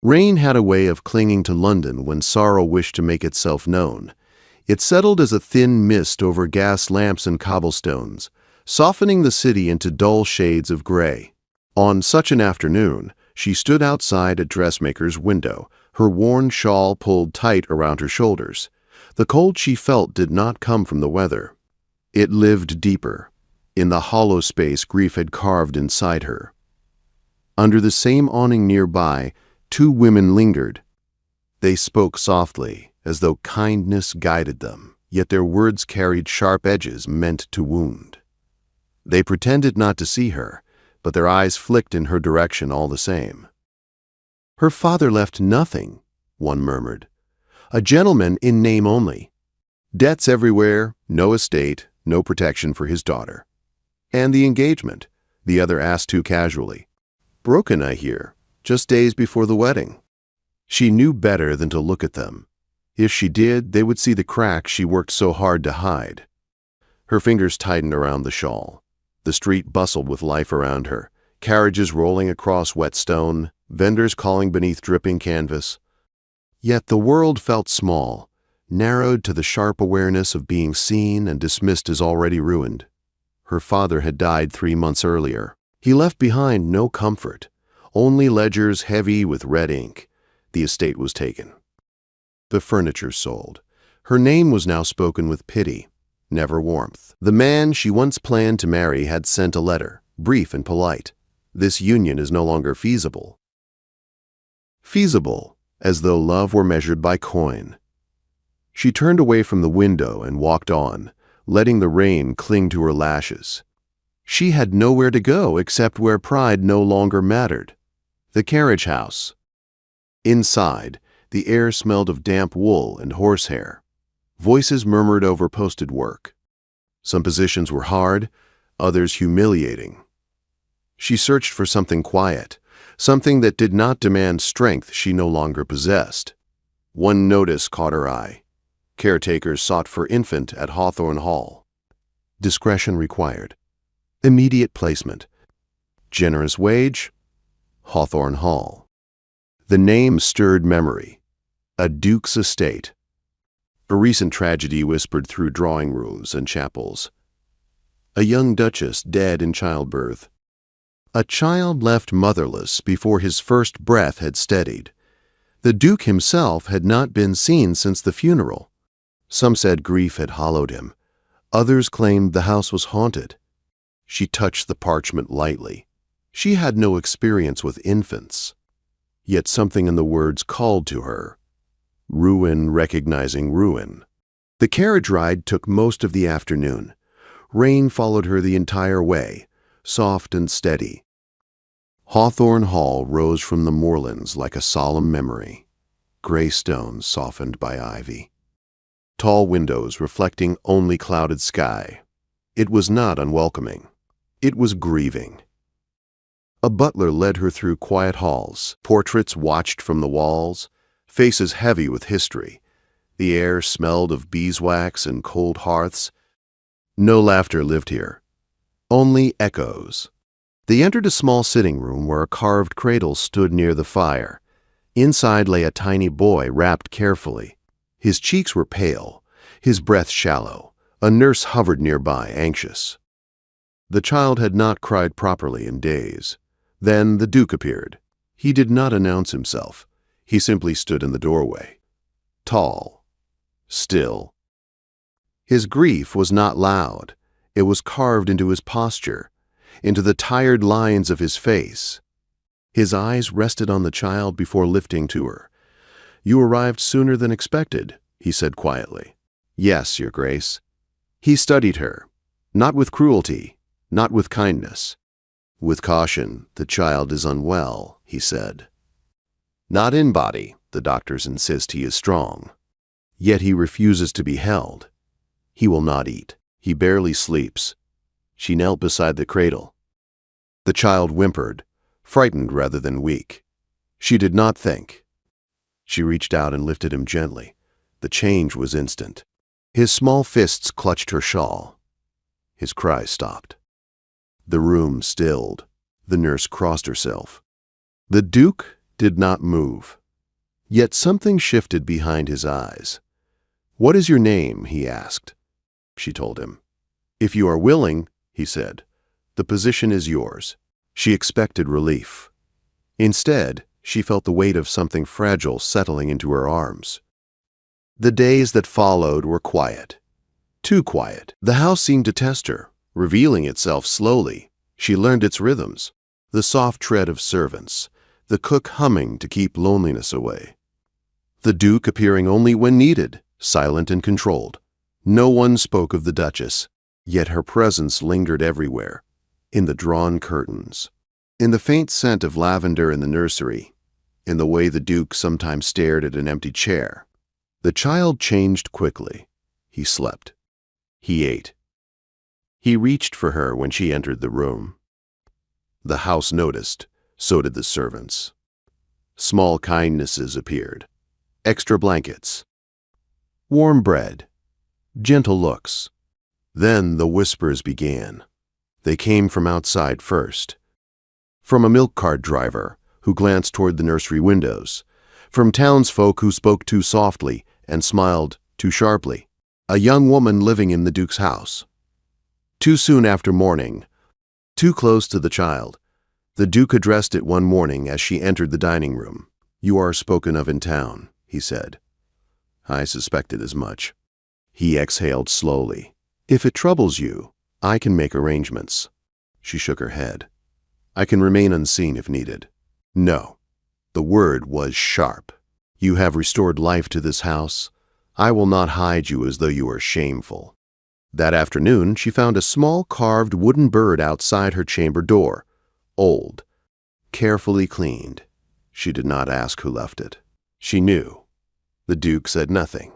Rain had a way of clinging to London when sorrow wished to make itself known. It settled as a thin mist over gas lamps and cobblestones, softening the city into dull shades of gray. On such an afternoon, she stood outside a dressmaker's window, her worn shawl pulled tight around her shoulders. The cold she felt did not come from the weather. It lived deeper, in the hollow space grief had carved inside her. Under the same awning nearby, two women lingered. They spoke softly, as though kindness guided them, yet their words carried sharp edges meant to wound. They pretended not to see her, but their eyes flicked in her direction all the same. "Her father left nothing," one murmured. "A gentleman in name only. Debts everywhere, no estate, no protection for his daughter." "And the engagement?" the other asked too casually. "Broken, I hear, just days before the wedding." She knew better than to look at them. If she did, they would see the cracks she worked so hard to hide. Her fingers tightened around the shawl. The street bustled with life around her, carriages rolling across wet stone, vendors calling beneath dripping canvas. Yet the world felt small, narrowed to the sharp awareness of being seen and dismissed as already ruined. Her father had died 3 months earlier. He left behind no comfort, only ledgers heavy with red ink. The estate was taken. The furniture sold. Her name was now spoken with pity, never warmth. The man she once planned to marry had sent a letter, brief and polite. This union is no longer feasible. Feasible, as though love were measured by coin. She turned away from the window and walked on, letting the rain cling to her lashes. She had nowhere to go except where pride no longer mattered. The carriage house. Inside, the air smelled of damp wool and horsehair. Voices murmured over posted work. Some positions were hard, others humiliating. She searched for something quiet, something that did not demand strength she no longer possessed. One notice caught her eye. Caretakers sought for infant at Hawthorne Hall. Discretion required. Immediate placement. Generous wage. Hawthorne Hall. The name stirred memory. A duke's estate. A recent tragedy whispered through drawing rooms and chapels. A young duchess dead in childbirth. A child left motherless before his first breath had steadied. The duke himself had not been seen since the funeral. Some said grief had hollowed him. Others claimed the house was haunted. She touched the parchment lightly. She had no experience with infants. Yet something in the words called to her. Ruin recognizing ruin. The carriage ride took most of the afternoon. Rain followed her the entire way, soft and steady. Hawthorne Hall rose from the moorlands like a solemn memory. Gray stones softened by ivy. Tall windows reflecting only clouded sky. It was not unwelcoming. It was grieving. A butler led her through quiet halls. Portraits watched from the walls, faces heavy with history. The air smelled of beeswax and cold hearths. No laughter lived here. Only echoes. They entered a small sitting room where a carved cradle stood near the fire. Inside lay a tiny boy wrapped carefully. His cheeks were pale, his breath shallow. A nurse hovered nearby, anxious. The child had not cried properly in days. Then the Duke appeared. He did not announce himself. He simply stood in the doorway. Tall. Still. His grief was not loud. It was carved into his posture, into the tired lines of his face. His eyes rested on the child before lifting to her. "You arrived sooner than expected," he said quietly. "Yes, Your Grace." He studied her, not with cruelty, not with kindness. "With caution, the child is unwell," he said. "Not in body, the doctors insist he is strong. Yet he refuses to be held. He will not eat. He barely sleeps." She knelt beside the cradle. The child whimpered, frightened rather than weak. She did not think. She reached out and lifted him gently. The change was instant. His small fists clutched her shawl. His cries stopped. The room stilled. The nurse crossed herself. "The Duke did not move. Yet something shifted behind his eyes. "What is your name?" he asked. She told him. "If you are willing," he said, "the position is yours." She expected relief. Instead, she felt the weight of something fragile settling into her arms. The days that followed were quiet. Too quiet. The house seemed to test her, revealing itself slowly. She learned its rhythms, the soft tread of servants, the cook humming to keep loneliness away. The Duke appearing only when needed, silent and controlled. No one spoke of the Duchess, yet her presence lingered everywhere, in the drawn curtains, in the faint scent of lavender in the nursery, in the way the Duke sometimes stared at an empty chair. The child changed quickly. He slept. He ate. He reached for her when she entered the room. The house noticed, so did the servants. Small kindnesses appeared. Extra blankets. Warm bread. Gentle looks. Then the whispers began. They came from outside first. From a milk cart driver who glanced toward the nursery windows. From townsfolk who spoke too softly and smiled too sharply. A young woman living in the Duke's house. Too soon after morning, too close to the child, the Duke addressed it one morning as she entered the dining room. "You are spoken of in town," he said. "I suspected as much." He exhaled slowly. "If it troubles you, I can make arrangements." She shook her head. "I can remain unseen if needed." "No." The word was sharp. "You have restored life to this house. I will not hide you as though you were shameful." That afternoon, she found a small carved wooden bird outside her chamber door, old, carefully cleaned. She did not ask who left it. She knew. The Duke said nothing.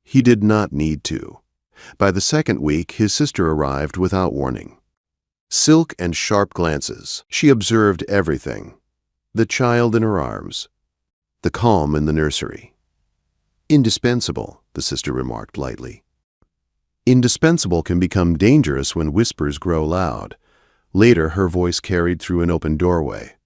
He did not need to. By the second week, his sister arrived without warning. Silk and sharp glances. She observed everything. The child in her arms. The calm in the nursery. "Indispensable," the sister remarked lightly. Indispensable can become dangerous when whispers grow loud. Later, her voice carried through an open doorway.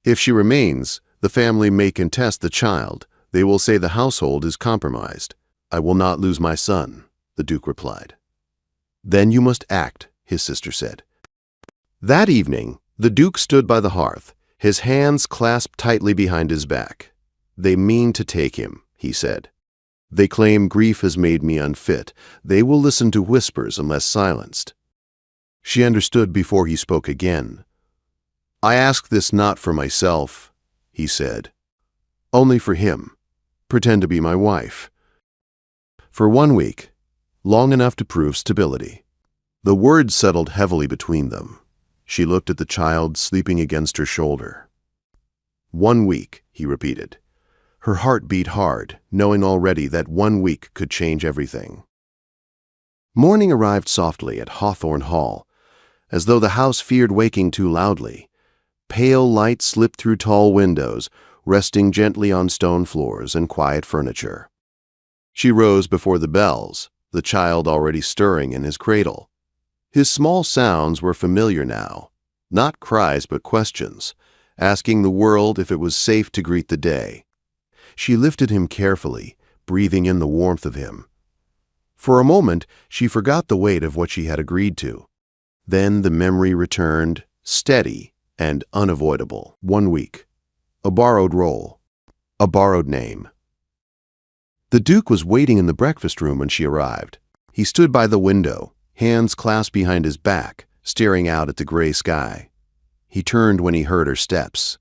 "If she remains, the family may contest the child. They will say the household is compromised." "I will not lose my son," the Duke replied. "Then you must act," his sister said. That evening, the Duke stood by the hearth, his hands clasped tightly behind his back. "They mean to take him," he said. "They claim grief has made me unfit. They will listen to whispers unless silenced." She understood before he spoke again. "I ask this not for myself," he said. "Only for him. Pretend to be my wife. For 1 week, long enough to prove stability." The words settled heavily between them. She looked at the child sleeping against her shoulder. 1 week, he repeated. Her heart beat hard, knowing already that 1 week could change everything. Morning arrived softly at Hawthorne Hall, as though the house feared waking too loudly. Pale light slipped through tall windows, resting gently on stone floors and quiet furniture. She rose before the bells, the child already stirring in his cradle. His small sounds were familiar now, not cries but questions, asking the world if it was safe to greet the day. She lifted him carefully, breathing in the warmth of him. For a moment, she forgot the weight of what she had agreed to. Then the memory returned, steady and unavoidable. 1 week. A borrowed role. A borrowed name. The Duke was waiting in the breakfast room when she arrived. He stood by the window, hands clasped behind his back, staring out at the gray sky. He turned when he heard her steps.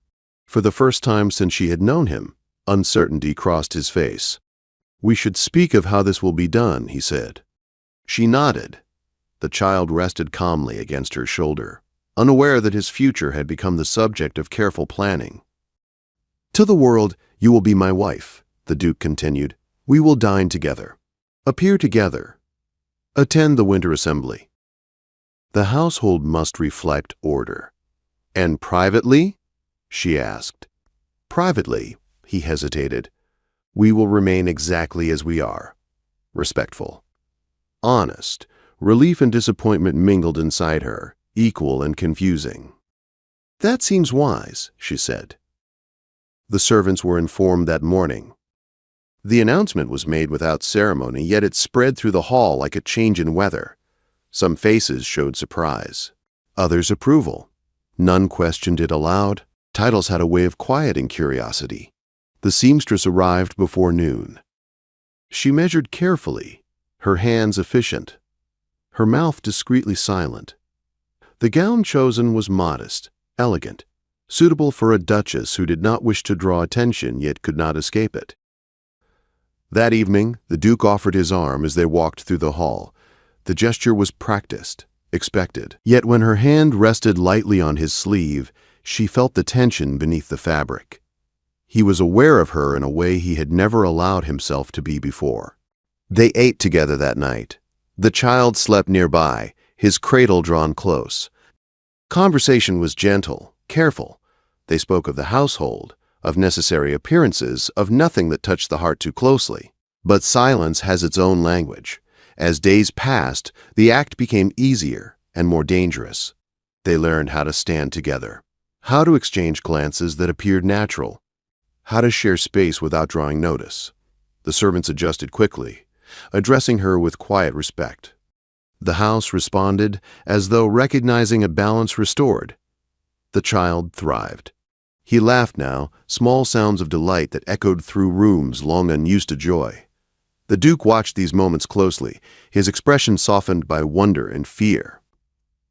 For the first time since she had known him, uncertainty crossed his face. "We should speak of how this will be done," he said. She nodded. The child rested calmly against her shoulder, unaware that his future had become the subject of careful planning. "To the world, you will be my wife," the Duke continued. "We will dine together. Appear together. Attend the winter assembly. The household must reflect order." "And privately?" she asked. "Privately," he hesitated. "We will remain exactly as we are. Respectful. Honest." Relief and disappointment mingled inside her, equal and confusing. "That seems wise," she said. The servants were informed that morning. The announcement was made without ceremony, yet it spread through the hall like a change in weather. Some faces showed surprise, others approval. None questioned it aloud. Titles had a way of quieting curiosity. The seamstress arrived before noon. She measured carefully, her hands efficient, her mouth discreetly silent. The gown chosen was modest, elegant, suitable for a duchess who did not wish to draw attention yet could not escape it. That evening, the Duke offered his arm as they walked through the hall. The gesture was practiced, expected. Yet when her hand rested lightly on his sleeve, she felt the tension beneath the fabric. He was aware of her in a way he had never allowed himself to be before. They ate together that night. The child slept nearby, his cradle drawn close. Conversation was gentle, careful. They spoke of the household, of necessary appearances, of nothing that touched the heart too closely. But silence has its own language. As days passed, the act became easier and more dangerous. They learned how to stand together, how to exchange glances that appeared natural, how to share space without drawing notice. The servants adjusted quickly, addressing her with quiet respect. The house responded as though recognizing a balance restored. The child thrived. He laughed now, small sounds of delight that echoed through rooms long unused to joy. The Duke watched these moments closely, his expression softened by wonder and fear.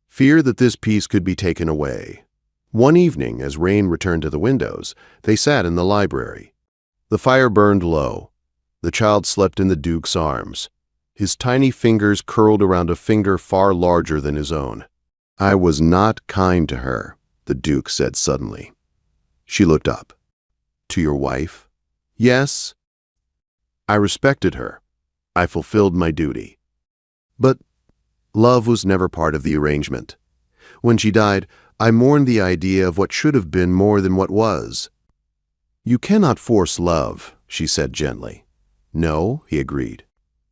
Fear that this peace could be taken away. One evening, as rain returned to the windows, they sat in the library. The fire burned low. The child slept in the Duke's arms. His tiny fingers curled around a finger far larger than his own. "I was not kind to her," the Duke said suddenly. She looked up. "To your wife?" "Yes." "I respected her. I fulfilled my duty. But love was never part of the arrangement. When she died, I mourned the idea of what should have been more than what was." "You cannot force love," she said gently. "No," he agreed.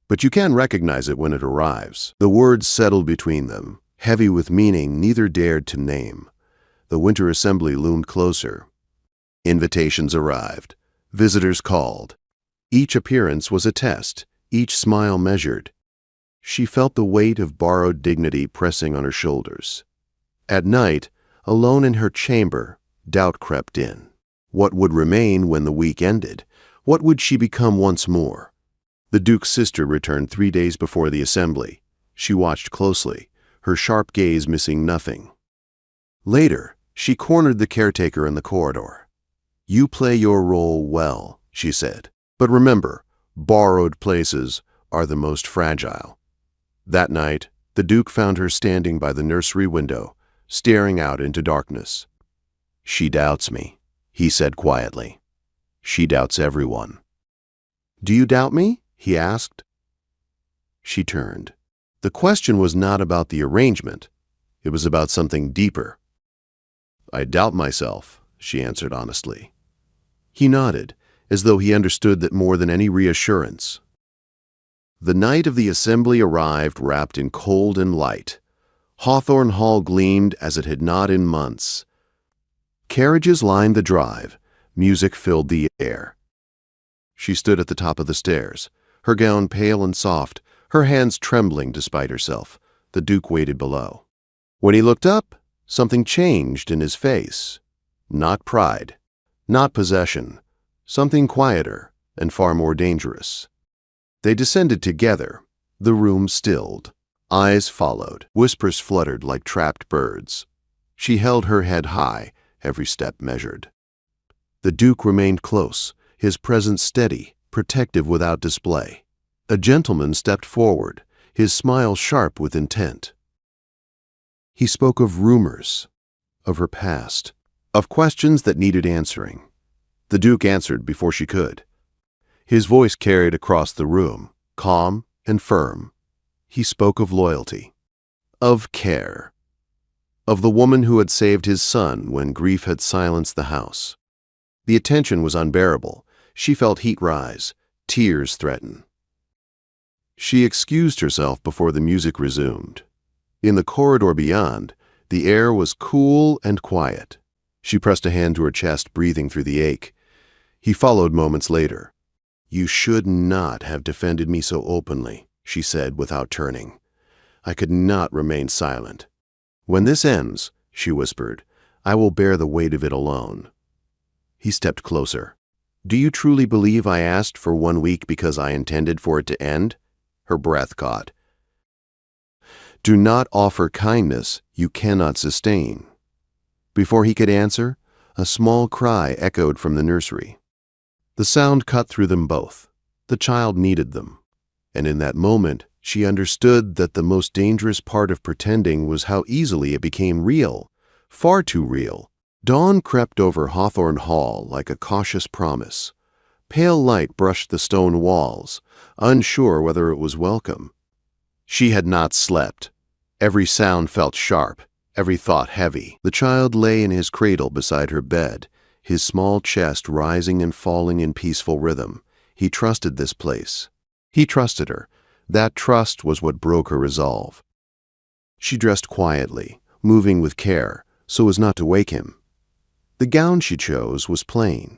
"But you can recognize it when it arrives." The words settled between them, heavy with meaning neither dared to name. The winter assembly loomed closer. Invitations arrived. Visitors called. Each appearance was a test, each smile measured. She felt the weight of borrowed dignity pressing on her shoulders. At night, alone in her chamber, doubt crept in. What would remain when the week ended? What would she become once more? The Duke's sister returned 3 days before the assembly. She watched closely, her sharp gaze missing nothing. Later, she cornered the caretaker in the corridor. "You play your role well," she said. "But remember, borrowed places are the most fragile." That night, the Duke found her standing by the nursery window, staring out into darkness. "She doubts me," he said quietly. "She doubts everyone." "Do you doubt me?" he asked. She turned. The question was not about the arrangement. It was about something deeper. "I doubt myself," she answered honestly. He nodded, as though he understood that more than any reassurance. The night of the assembly arrived wrapped in cold and light. Hawthorne Hall gleamed as it had not in months. Carriages lined the drive. Music filled the air. She stood at the top of the stairs, her gown pale and soft, her hands trembling despite herself. The Duke waited below. When he looked up, something changed in his face. Not pride, not possession, something quieter and far more dangerous. They descended together. The room stilled. Eyes followed. Whispers fluttered like trapped birds. She held her head high, every step measured. The Duke remained close, his presence steady, protective without display. A gentleman stepped forward, his smile sharp with intent. He spoke of rumors, of her past, of questions that needed answering. The Duke answered before she could. His voice carried across the room, calm and firm. He spoke of loyalty, of care, of the woman who had saved his son when grief had silenced the house. The attention was unbearable. She felt heat rise, tears threaten. She excused herself before the music resumed. In the corridor beyond, the air was cool and quiet. She pressed a hand to her chest, breathing through the ache. He followed moments later. "You should not have defended me so openly," she said without turning. "I could not remain silent. When this ends," she whispered, "I will bear the weight of it alone." He stepped closer. "Do you truly believe I asked for 1 week because I intended for it to end?" Her breath caught. "Do not offer kindness you cannot sustain." Before he could answer, a small cry echoed from the nursery. The sound cut through them both. The child needed them. And in that moment, she understood that the most dangerous part of pretending was how easily it became real, far too real. Dawn crept over Hawthorne Hall like a cautious promise. Pale light brushed the stone walls, unsure whether it was welcome. She had not slept. Every sound felt sharp, every thought heavy. The child lay in his cradle beside her bed, his small chest rising and falling in peaceful rhythm. He trusted this place. He trusted her. That trust was what broke her resolve. She dressed quietly, moving with care, so as not to wake him. The gown she chose was plain.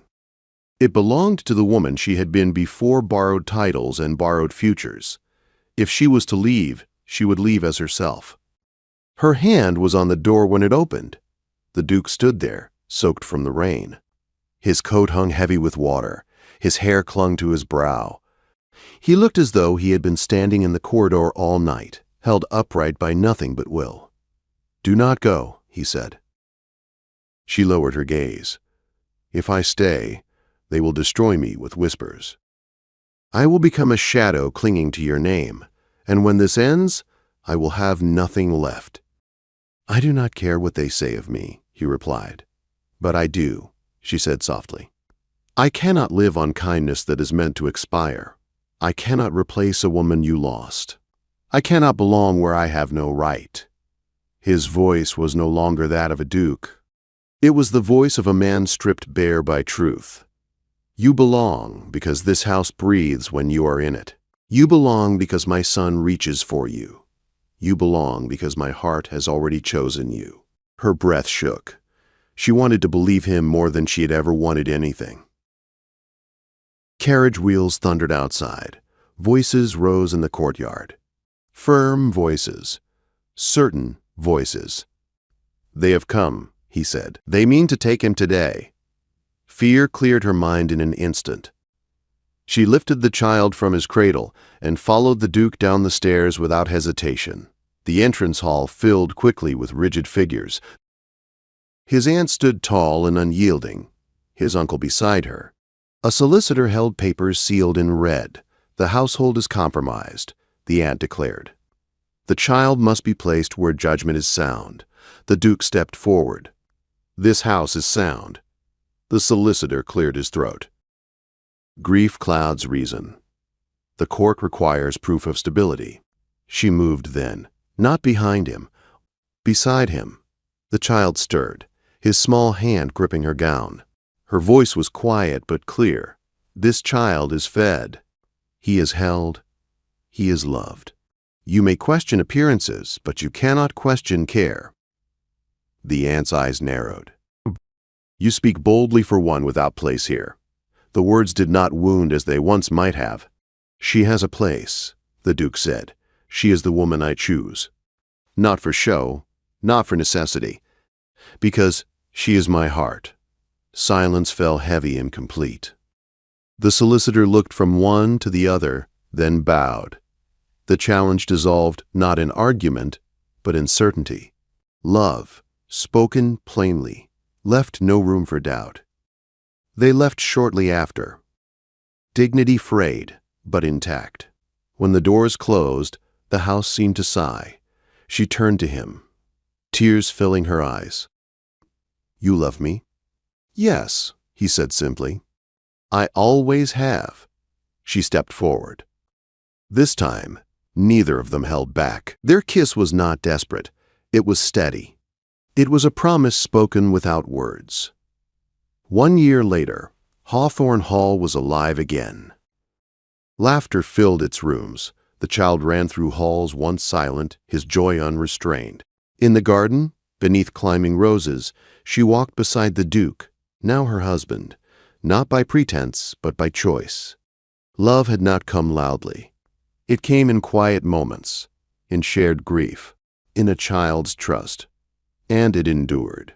It belonged to the woman she had been before borrowed titles and borrowed futures. If she was to leave, she would leave as herself. Her hand was on the door when it opened. The Duke stood there, soaked from the rain. His coat hung heavy with water. His hair clung to his brow. He looked as though he had been standing in the corridor all night, held upright by nothing but will. "Do not go," he said. She lowered her gaze. "If I stay, they will destroy me with whispers. I will become a shadow clinging to your name, and when this ends, I will have nothing left." "I do not care what they say of me," he replied. "But I do," she said softly. "I cannot live on kindness that is meant to expire. I cannot replace a woman you lost. I cannot belong where I have no right." His voice was no longer that of a duke. It was the voice of a man stripped bare by truth. "You belong because this house breathes when you are in it. You belong because my son reaches for you. You belong because my heart has already chosen you." Her breath shook. She wanted to believe him more than she had ever wanted anything. Carriage wheels thundered outside. Voices rose in the courtyard. Firm voices. Certain voices. "They have come," he said. "They mean to take him today." Fear cleared her mind in an instant. She lifted the child from his cradle and followed the Duke down the stairs without hesitation. The entrance hall filled quickly with rigid figures. His aunt stood tall and unyielding, his uncle beside her. A solicitor held papers sealed in red. "The household is compromised," the aunt declared. "The child must be placed where judgment is sound." The Duke stepped forward. "This house is sound." The solicitor cleared his throat. "Grief clouds reason. The court requires proof of stability." She moved then, not behind him, beside him. The child stirred, his small hand gripping her gown. Her voice was quiet but clear. "This child is fed. He is held. He is loved. You may question appearances, but you cannot question care." The aunt's eyes narrowed. "You speak boldly for one without place here." The words did not wound as they once might have. "She has a place," the Duke said. "She is the woman I choose. Not for show, not for necessity, because she is my heart." Silence fell heavy and complete. The solicitor looked from one to the other, then bowed. The challenge dissolved not in argument, but in certainty. Love, spoken plainly, left no room for doubt. They left shortly after. Dignity frayed, but intact. When the doors closed, the house seemed to sigh. She turned to him, tears filling her eyes. "You love me?" "Yes," he said simply. "I always have." She stepped forward. This time, neither of them held back. Their kiss was not desperate. It was steady. It was a promise spoken without words. 1 year later, Hawthorne Hall was alive again. Laughter filled its rooms. The child ran through halls once silent, his joy unrestrained. In the garden, beneath climbing roses, she walked beside the Duke, now her husband. not by pretense, but by choice. Love had not come loudly. It came in quiet moments, in shared grief, in a child's trust. And it endured.